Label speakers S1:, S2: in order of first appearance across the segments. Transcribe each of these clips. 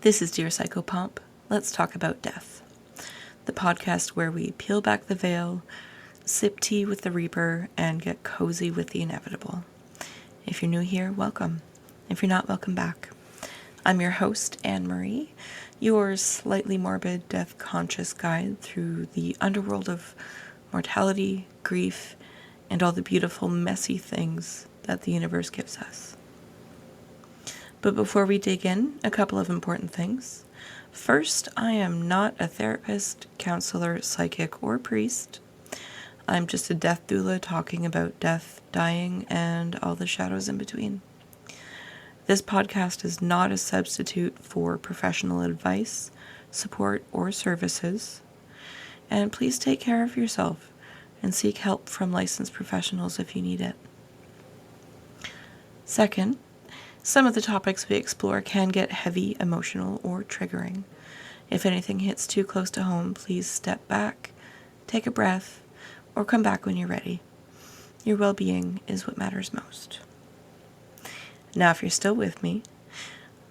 S1: This is Dear Psychopomp. Let's talk about death. The podcast where we peel back the veil, sip tea with the reaper, and get cozy with the inevitable. If you're new here, welcome. If you're not, welcome back. I'm your host, Anne-Marie, your slightly morbid death-conscious guide through the underworld of mortality, grief, and all the beautiful, messy things that the universe gives us. But before we dig in, a couple of important things. First, I am not a therapist, counselor, psychic, or priest. I'm just a death doula talking about death, dying, and all the shadows in between. This podcast is not a substitute for professional advice, support, or services. And please take care of yourself and seek help from licensed professionals if you need it. Second, some of the topics we explore can get heavy, emotional, or triggering. If anything hits too close to home, please step back, take a breath, or come back when you're ready. Your well-being is what matters most. Now, if you're still with me,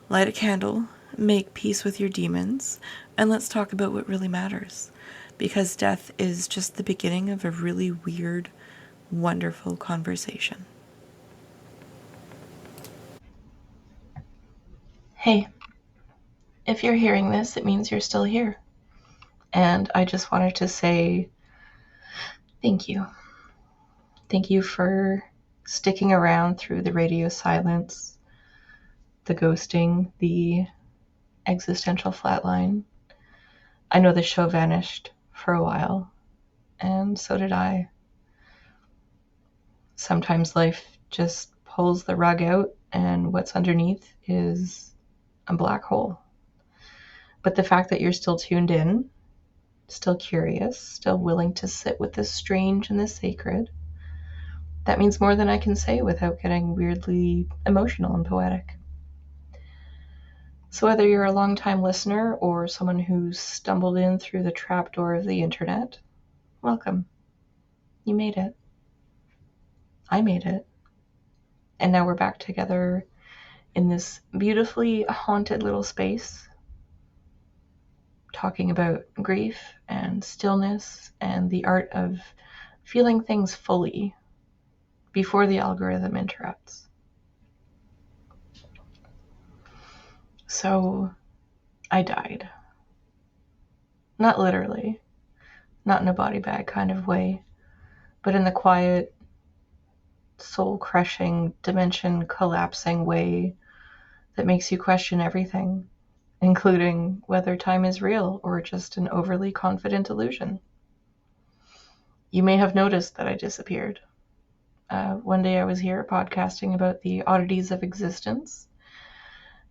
S1: light a candle, make peace with your demons, and let's talk about what really matters. Because death is just the beginning of a really weird, wonderful conversation. Hey, if you're hearing this, it means you're still here. And I just wanted to say thank you. Thank you for sticking around through the radio silence, the ghosting, the existential flatline. I know the show vanished for a while, and so did I. Sometimes life just pulls the rug out, and what's underneath is a black hole. But the fact that you're still tuned in, still curious, still willing to sit with the strange and the sacred, that means more than I can say without getting weirdly emotional and poetic. So whether you're a longtime listener or someone who's stumbled in through the trapdoor of the internet, welcome. You made it. I made it. And now we're back together in this beautifully haunted little space, talking about grief and stillness and the art of feeling things fully before the algorithm interrupts. So, I died. Not literally, not in a body bag kind of way, but in the quiet, soul-crushing, dimension-collapsing way that makes you question everything, including whether time is real or just an overly confident illusion. You may have noticed that I disappeared. One day I was here podcasting about the oddities of existence,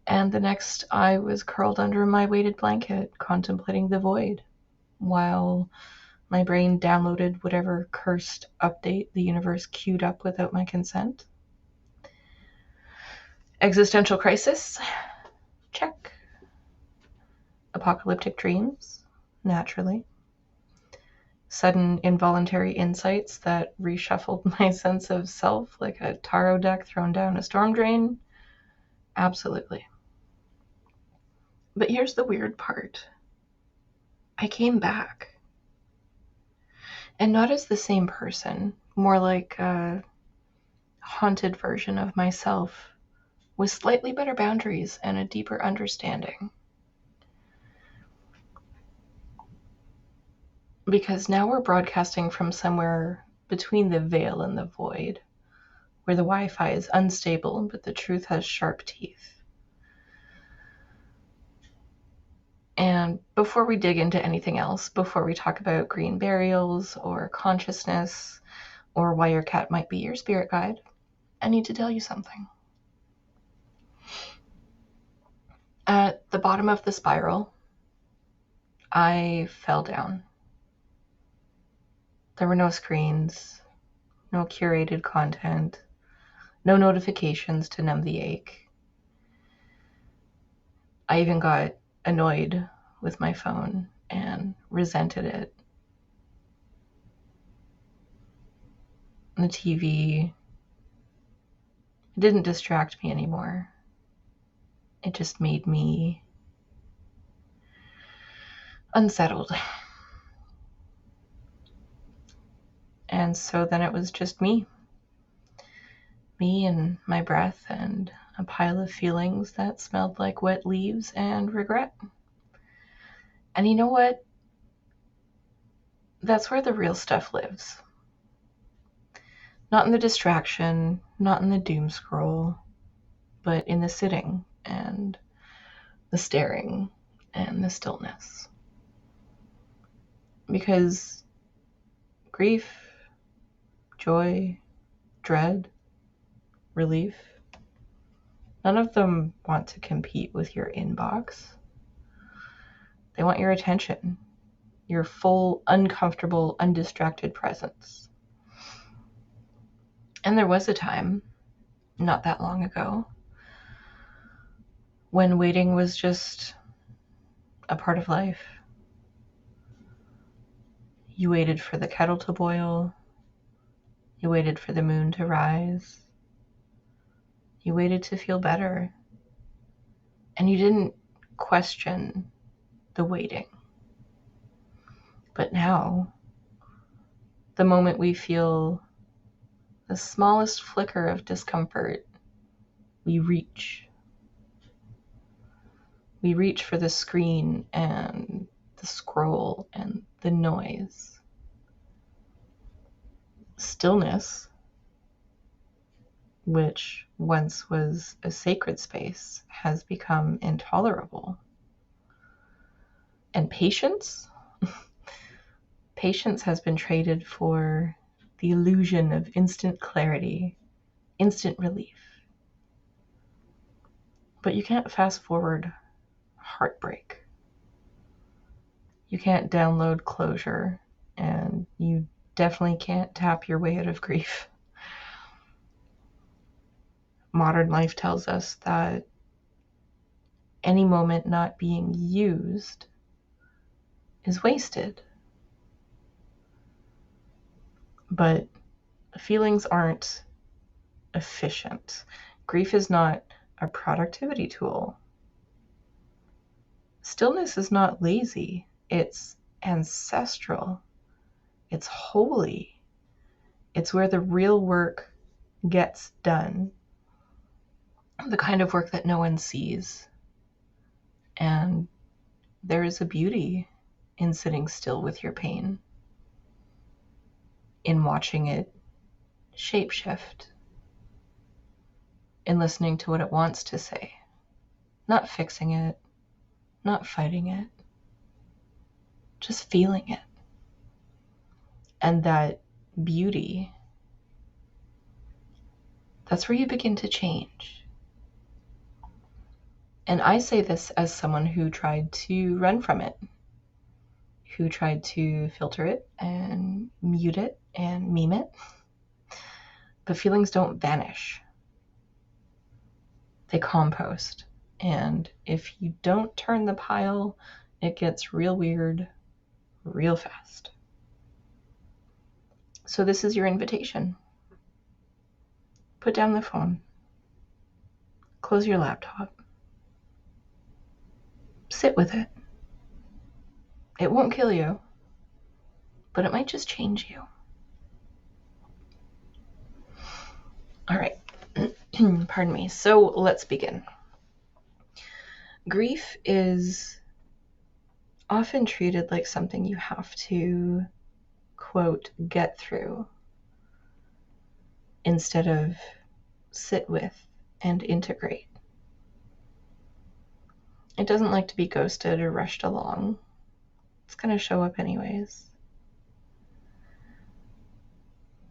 S1: and the next I was curled under my weighted blanket contemplating the void, while my brain downloaded whatever cursed update the universe queued up without my consent. Existential crisis? Check. Apocalyptic dreams? Naturally. Sudden involuntary insights that reshuffled my sense of self like a tarot deck thrown down a storm drain? Absolutely. But here's the weird part. I came back. And not as the same person, more like a haunted version of myself with slightly better boundaries and a deeper understanding. Because now we're broadcasting from somewhere between the veil and the void, where the Wi-Fi is unstable, but the truth has sharp teeth. And before we dig into anything else, before we talk about green burials or consciousness or why your cat might be your spirit guide, I need to tell you something. At the bottom of the spiral, I fell down. There were no screens, no curated content, no notifications to numb the ache. I even got annoyed with my phone and resented it. The TV didn't distract me anymore. It just made me unsettled. And so then it was just me and my breath and a pile of feelings that smelled like wet leaves and regret. And you know what? That's where the real stuff lives. Not in the distraction, not in the doom scroll, but in the sitting and the staring and the stillness. Because grief, joy, dread, relief, none of them want to compete with your inbox. They want your attention, your full, uncomfortable, undistracted presence. And there was a time, not that long ago, when waiting was just a part of life. You waited for the kettle to boil. You waited for the moon to rise. You waited to feel better. And you didn't question the waiting. But now, the moment we feel the smallest flicker of discomfort, we reach. We reach for the screen and the scroll and the noise. Stillness, which once was a sacred space, has become intolerable. And patience? Patience has been traded for the illusion of instant clarity, instant relief. But you can't fast forward heartbreak. You can't download closure, and you definitely can't tap your way out of grief. Modern life tells us that any moment not being used is wasted. But feelings aren't efficient. Grief is not a productivity tool. Stillness is not lazy. It's ancestral. It's holy. It's where the real work gets done. The kind of work that no one sees. And there is a beauty in sitting still with your pain, in watching it shapeshift, in listening to what it wants to say, not fixing it, not fighting it, just feeling it. And that beauty, that's where you begin to change. And I say this as someone who tried to run from it, who tried to filter it and mute it and meme it. But feelings don't vanish. They compost. And if you don't turn the pile, it gets real weird real fast. So this is your invitation. Put down the phone. Close your laptop. Sit with it. It won't kill you, but it might just change you. All right. Pardon me. So let's begin. Grief is often treated like something you have to, quote, get through, instead of sit with and integrate. It doesn't like to be ghosted or rushed along. It's going to show up anyways.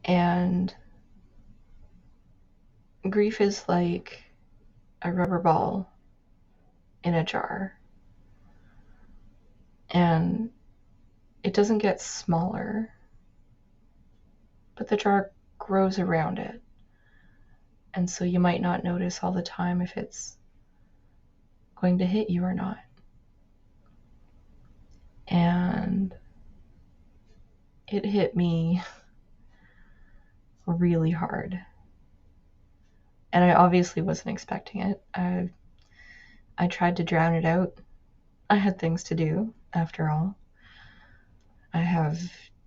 S1: And grief is like a rubber ball in a jar. And it doesn't get smaller, but the jar grows around it. And so you might not notice all the time if it's going to hit you or not. And it hit me really hard. And I obviously wasn't expecting it. I tried to drown it out. I had things to do. after all. I have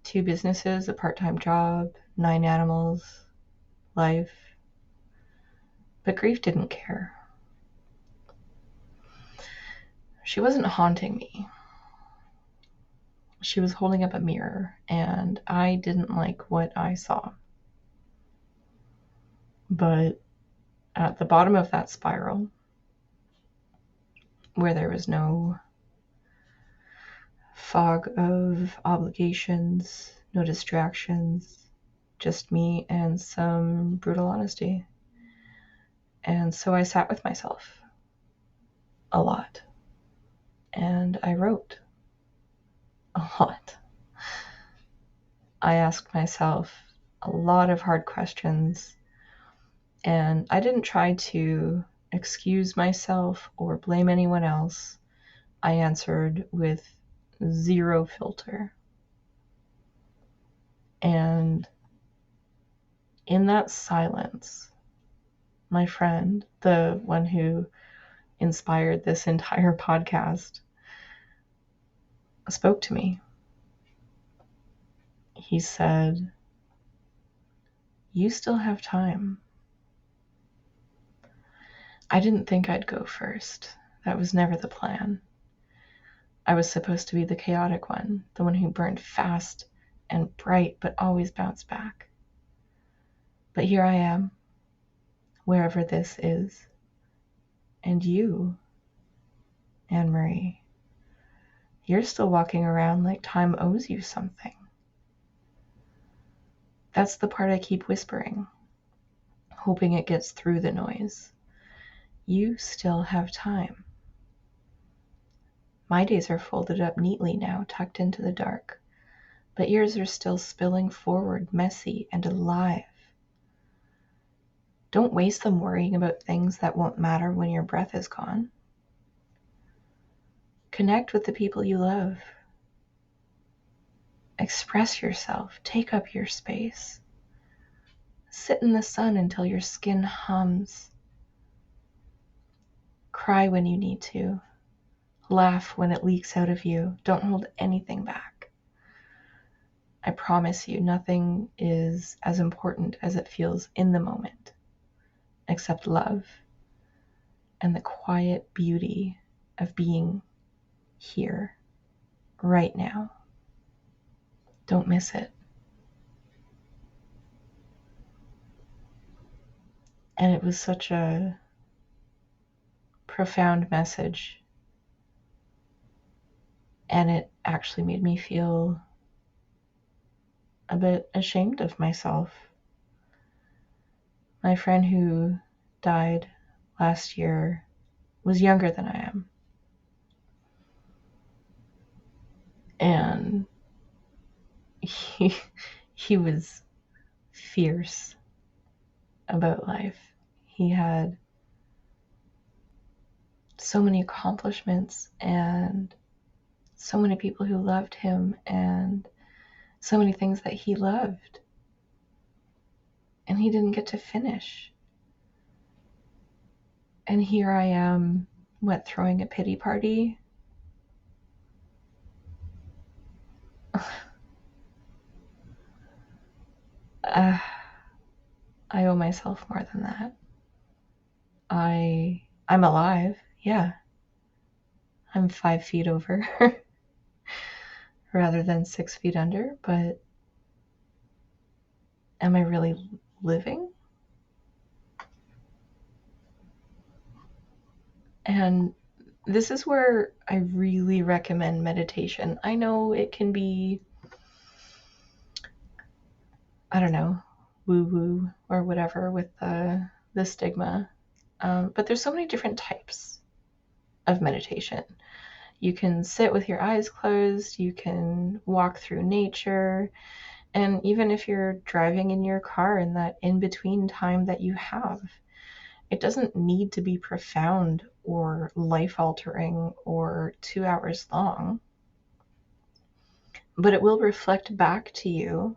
S1: 2 businesses, a part-time job, 9 animals, life. But grief didn't care. She wasn't haunting me. She was holding up a mirror, and I didn't like what I saw. But at the bottom of that spiral, where there was no fog of obligations, no distractions, just me and some brutal honesty. And so I sat with myself a lot. And I wrote a lot. I asked myself a lot of hard questions, and I didn't try to excuse myself or blame anyone else. I answered with 0 filter. And in that silence, my friend, the one who inspired this entire podcast, spoke to me. He said, "You still have time." I didn't think I'd go first. That was never the plan. I was supposed to be the chaotic one, the one who burned fast and bright but always bounced back. But here I am, wherever this is. And you, Anne-Marie, you're still walking around like time owes you something. That's the part I keep whispering, hoping it gets through the noise. You still have time. My days are folded up neatly now, tucked into the dark, but yours are still spilling forward, messy and alive. Don't waste them worrying about things that won't matter when your breath is gone. Connect with the people you love. Express yourself. Take up your space. Sit in the sun until your skin hums. Cry when you need to. Laugh when it leaks out of you. Don't hold anything back. I promise you, nothing is as important as it feels in the moment, except love and the quiet beauty of being here, right now. Don't miss it. And it was such a profound message. And it actually made me feel a bit ashamed of myself. My friend who died last year was younger than I am. And he was fierce about life. He had so many accomplishments and so many people who loved him and so many things that he loved. And he didn't get to finish. And here I am, throwing a pity party? I owe myself more than that. I'm alive, yeah. I'm 5 feet over rather than 6 feet under, but am I really living? And this is where I really recommend meditation. I know it can be, I don't know, woo-woo or whatever with the stigma. But there's so many different types of meditation. You can sit with your eyes closed, you can walk through nature, and even if you're driving in your car in that in-between time that you have, it doesn't need to be profound or life-altering or 2 hours long, but it will reflect back to you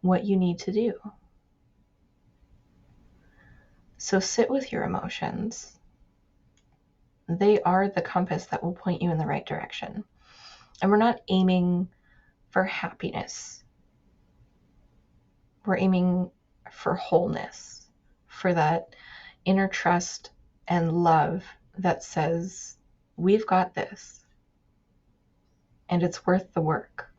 S1: what you need to do. So sit with your emotions. They are the compass that will point you in the right direction. And we're not aiming for happiness. We're aiming for wholeness, for that inner trust and love that says, we've got this, and it's worth the work.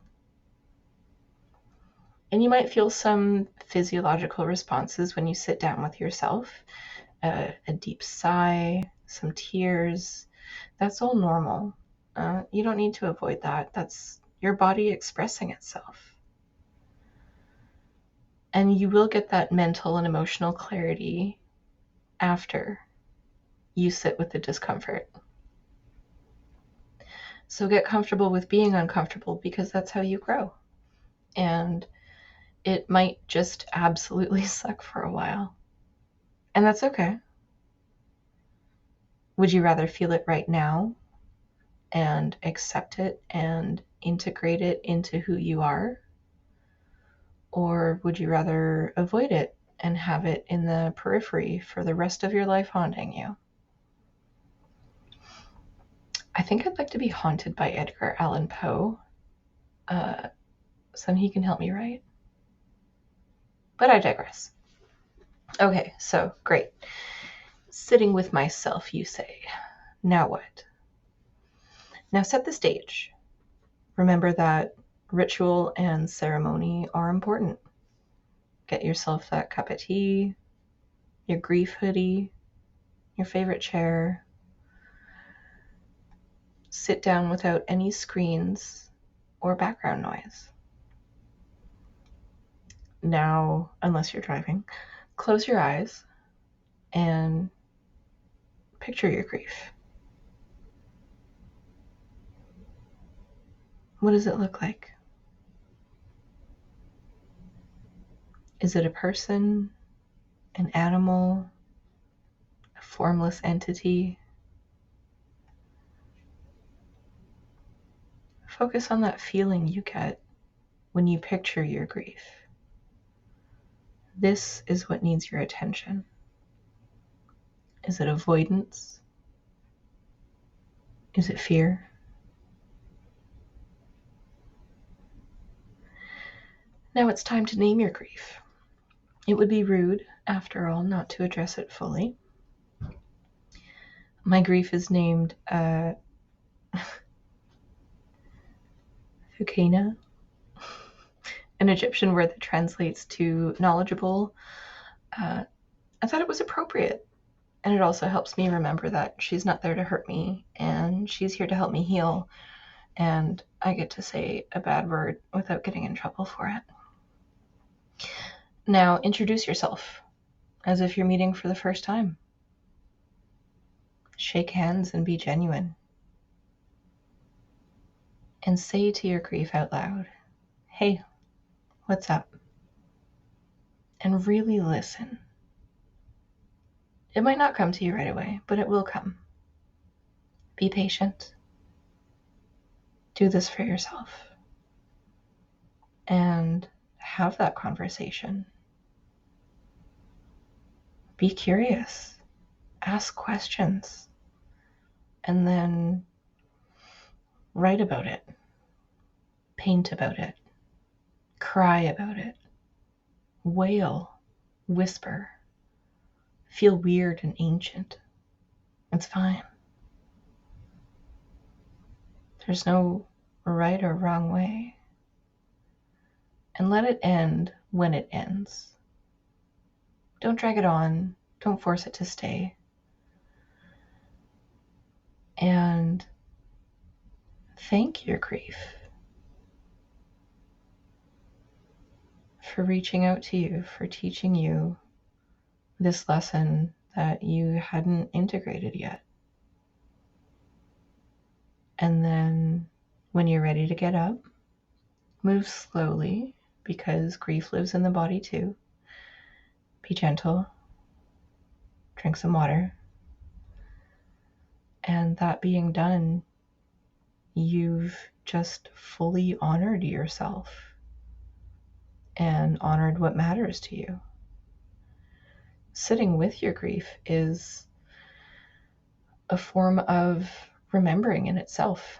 S1: And you might feel some physiological responses when you sit down with yourself, a deep sigh, some tears. That's all normal. You don't need to avoid that. That's your body expressing itself. And you will get that mental and emotional clarity after you sit with the discomfort. So get comfortable with being uncomfortable, because that's how you grow. And it might just absolutely suck for a while. And that's okay. Would you rather feel it right now and accept it and integrate it into who you are? Or would you rather avoid it and have it in the periphery for the rest of your life haunting you? I think I'd like to be haunted by Edgar Allan Poe. So he can help me write. But I digress. Okay, so great. Sitting with myself, you say. Now what? Now set the stage. Remember that ritual and ceremony are important. Get yourself that cup of tea, your grief hoodie, your favorite chair. Sit down without any screens or background noise. Now, unless you're driving, close your eyes and picture your grief. What does it look like? Is it a person, an animal, a formless entity? Focus on that feeling you get when you picture your grief. This is what needs your attention. Is it avoidance? Is it fear? Now it's time to name your grief. It would be rude, after all, not to address it fully. My grief is named Fukena, an Egyptian word that translates to knowledgeable. I thought it was appropriate. And it also helps me remember that she's not there to hurt me, and she's here to help me heal. And I get to say a bad word without getting in trouble for it. Now introduce yourself as if you're meeting for the first time. Shake hands and be genuine. And say to your grief out loud, "Hey, what's up?" And really listen. It might not come to you right away, but it will come. Be patient. Do this for yourself. And have that conversation. Be curious. Ask questions. And then write about it. Paint about it. Cry about it. Wail. Whisper. Feel weird and ancient. It's fine. There's no right or wrong way. And let it end when it ends. Don't drag it on. Don't force it to stay. And thank your grief for reaching out to you, for teaching you this lesson that you hadn't integrated yet. And then when you're ready to get up, move slowly, because grief lives in the body too. Be gentle. Drink some water. And that being done, you've just fully honored yourself and honored what matters to you. Sitting with your grief is a form of remembering in itself.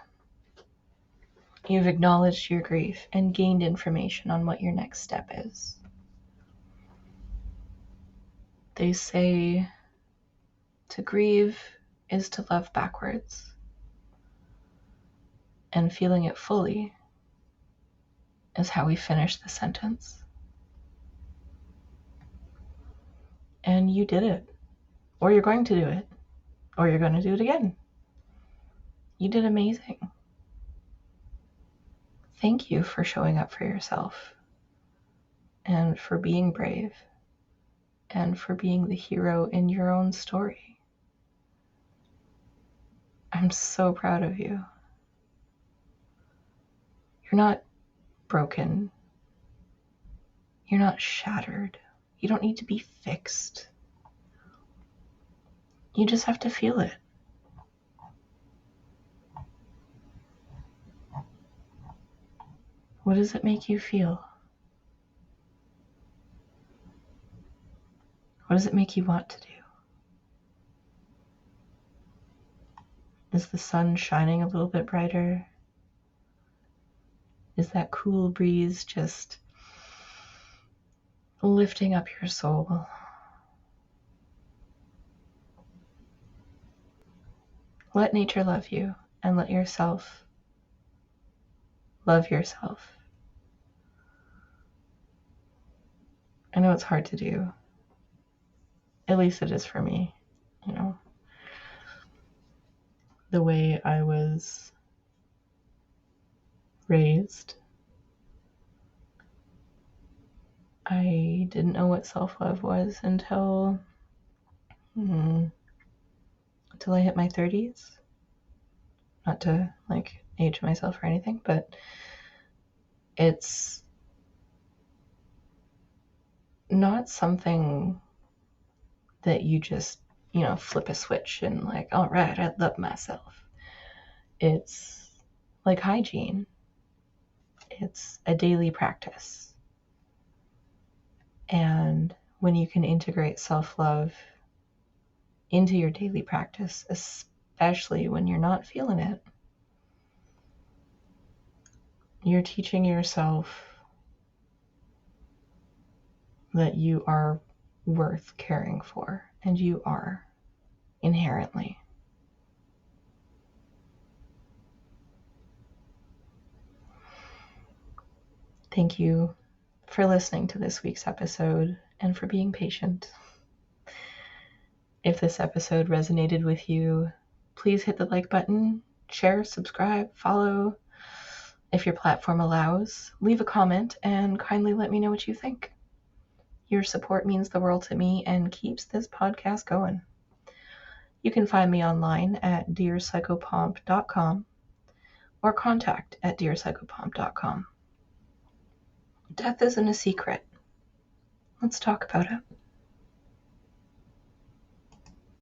S1: You've acknowledged your grief and gained information on what your next step is. They say to grieve is to love backwards, and feeling it fully is how we finish the sentence. And you did it, or you're going to do it, or you're going to do it again. You did amazing. Thank you for showing up for yourself, and for being brave, and for being the hero in your own story. I'm so proud of you. You're not broken. You're not shattered. You don't need to be fixed. You just have to feel it. What does it make you feel? What does it make you want to do? Is the sun shining a little bit brighter? Is that cool breeze just lifting up your soul? Let nature love you, and let yourself love yourself. I know it's hard to do. At least it is for me, you know. The way I was raised, I didn't know what self-love was until I hit my 30s. Not to age myself or anything, but it's not something that you just, flip a switch and all right, I love myself. It's like hygiene. It's a daily practice. And when you can integrate self-love into your daily practice, especially when you're not feeling it, you're teaching yourself that you are worth caring for, and you are inherently. Thank you for listening to this week's episode and for being patient. If this episode resonated with you, please hit the like button, share, subscribe, follow. If your platform allows, leave a comment and kindly let me know what you think. Your support means the world to me and keeps this podcast going. You can find me online at dearpsychopomp.com or contact@dearpsychopomp.com. Death isn't a secret. Let's talk about it.